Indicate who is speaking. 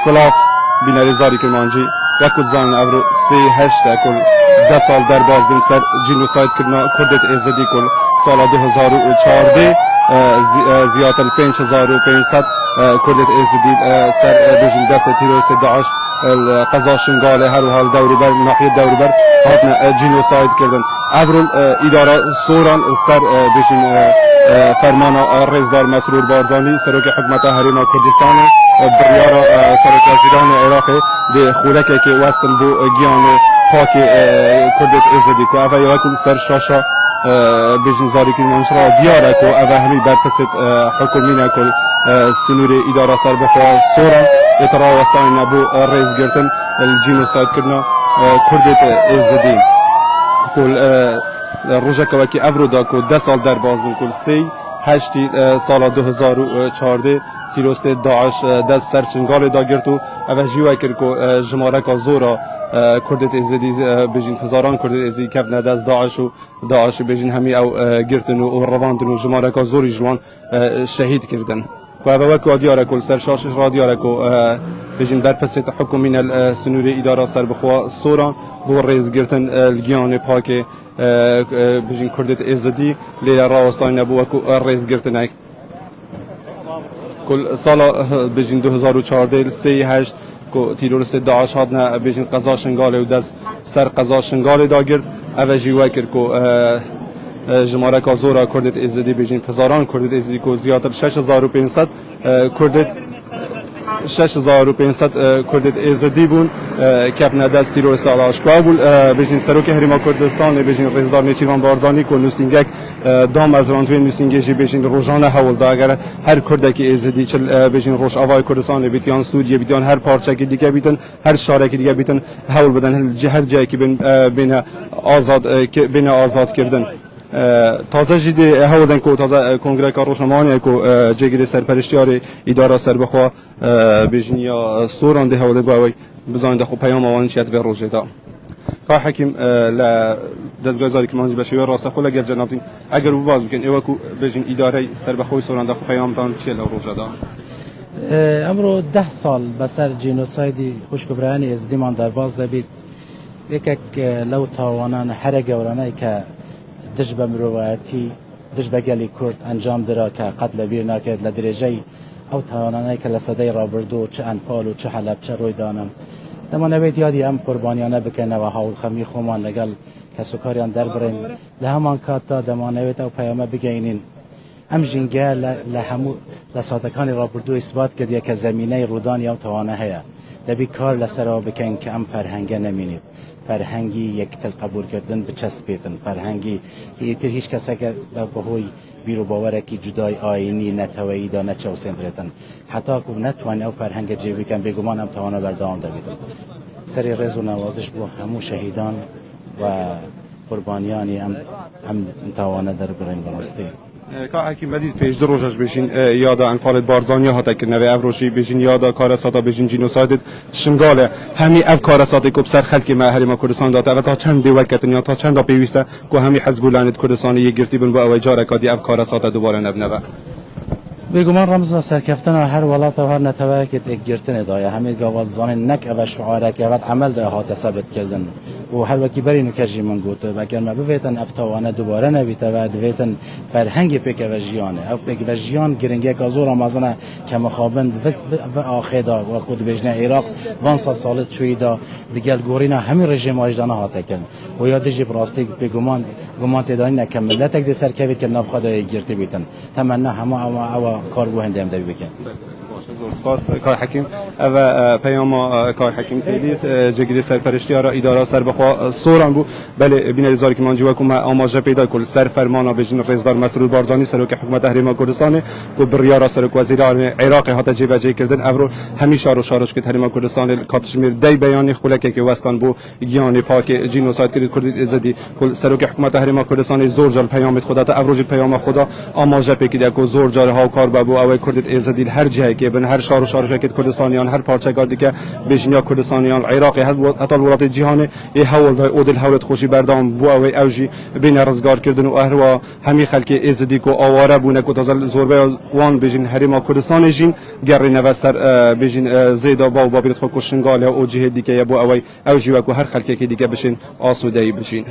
Speaker 1: سلاف بیناری زاری کرمانجی وکل زان ابرو 3-8 کل 10 سال در باز بیم سر جنوساید کردن کردت ازدی کل سال 2014 زیادتر 5500 کردت ازدی سر بجن دست تیروس داعش قضا شنگاله هر حال دور بر ناحیه دور بر هاتنا جنوساید کردن ابرو اداره سوران سر بجن فرمان رئیسدار مسرور بارزانی سروک حکومت حریم کردستان بریار سروک وزیران عراق ده خولکه که وستن بو گیان پاک کردت ازدی کو اوه یکل سر شاشا بجن زاری که منشرا دیاره کو اوه همی برپست حکومین کل سنور اداره سر بخوا سوران اترا وستان نبو رئیس گرتن الجنوساید کردن کردت ازدی کل روزه وکی افرودا کو 10 سال در باز کل 3-8 سال 2014 تیروست داعش دست سر شنگال دا گرتو اوه جیوه کر کو جماره کا زورا کردت ازدی بجین هزاران کردت ازدی کف ندست داعش بجین همی او گرتن و رواندن و جماره کا زوری جوان شهید کردن و اوه وکو دیاره کل سر شاشش را دیاره کو بجین برپست حکومین السنوری اداره سر بخوا سوران بو رئیس گرتن الگیان پاک بجین کردت ازدی لیلا راوستان نبو وکو رئیس گرتن کل سال بجین 2014 3-8 کو تیرورست داعش هاتنا بجین قضا شنگاله و دست سر قضا شنگاله دا گرد اوه جیوه کرد کو جماره کا زورا کردت ازدی بجین هزاران کردت ازدی کو زیادتر 6500 کردت 6500 کردت ازدی بون کف ندست تیرورست داعش بول بجین سروک حریم کردستان بجین رئیسدار نیچیروان بارزانی کو نوسینگک دام از رانتوی نوسینگی بجین روزانه حول دا اگر هر کردکی ازدی چل بجین روش آوای کردستان بیتیان سودیه بیتیان هر پارچه که دیگه بیتن هر شهر که دیگه بیتن حول بدن هر جایی که بین آزاد کردن تازه جدی هودن کو تازه کنگره کاروشنامانی کو جگری سرپرستیار اداره سر بخوا بجنیا سوران ده هودن باوی بزاین ده خو پیام آوان شیت و روزه دا که حکیم ل دستگاه زاری که منجی بشه راست خود اگر جنابتین اگر باز بکن ایوا کو بجن اداره سر بخوی سوران ده خو پیام تان چیه روزه دا
Speaker 2: امرو 10 سال بسر جنوسایدی خوشگبرانی ازدیمان در باز دبید یک لو تاوانان هر گورانه که دش به مروایتی دش به گلی کرد انجام درا که قتل بیر نکرد لدرجه او تاوانانه که لسده رابردو چه انفال و چه حلب چه روی دانم دما نوید یادی ام قربانیانه بکنه و حول خمی خومان لگل کسوکاریان در برین لهمان کاتا دما نوید او پیامه بگینین ام جنگه لهمو لسادکانی رابردو اثبات کردیه که زمینه رودان یا توانه هیا دبی کار لسرا بکن که ام فرهنگه نمینید فرهنگی یک تل قبول کردن بچسبیدن فرهنگی هیچ کسی که بهوی بیرو باوره کی جدای آینی نتوایی دا نچو سندرتن حتی که نتوانی او فرهنگ جیبی کن بگمان هم توانا بردام دویدن سری رز و نوازش بو همو شهیدان و قربانیانی هم توانا در برین بنستی
Speaker 1: که حکیم بدید پیش دو روزش بشین یادا انفال بارزانی ها تا که نوی افروشی بشین یادا کارساتا بشین جنوساید شنگاله همی اف کارساتی که بسر خلک ما حریم کردستان داده و تا چند دیوکتن یا تا چند پیوسته که همی حزب الله کردستان یک گرتی بن با اوجار کادی اف کارساتا دوباره نبنه
Speaker 2: بگمان رمز سرکفتن هر ولات و هر نتوایی که گرتن دایه همه گاوال زان نک او شعاره که وقت عمل ده ها ثابت کردن و هر وکی بری نکجی من گوت و اگر ما بویتن افتوانه دوباره نبیت و دویتن فرهنگ پیک و جیانه او پیک و جیان گرنگی که زور آمازنه که مخابند و آخدا و خود بجنه عراق 500 سال چوی دا دیگر گورینا همین رژیم آجدانه ها تکن و یاد جی براستی بگمان تدانی نکمل تک دی سرکویت که نفخه دای گرتی بیتن تمنا همه او کار بو هندم دوی بکن
Speaker 1: زور سپاس کار حکیم و پیام کار حکیم تیلیس جگیری سرپرستی را اداره سر بخوا سوران بو بله بینری زاری که منجی وکم آماجه پیدا کل سر فرمانا بجن رئیسدار مسرور بارزانی سروک حکومت حریم کردستان کو بریارا سروک وزیر عراق هات جیب جای کردن ابرو همیشه رو شارش که حریم کردستان کاتشمیر دی بیان خلکه که وستان بو گیان پاک جنوساید کرد ازدی کل سروک حکومت حریم کردستان زور جال پیامت خدا تا ابروج پیام خدا آماجه پیدا کو زور جال ها کار بابو او کرد ازدی هر جایی که بن هر شهر و شهر شکل کردستانیان هر پارچه گادی که بیشتر کردستانیان عراقی حتی الولات جهانی یه حول دای اودل حولت خوشی بردام بو اوی اوجی بین رزگار کردن و اهروا همی خلک ازدی کو آواره بونه کو تازه زوربه وان بیشتر هریما کردستان جین گری نوستر بیشتر زیدا با بابیت خو کشنگاله او جهدی که بو اوی اوجی و کو هر خلکی که دیگه بشین آسوده بشین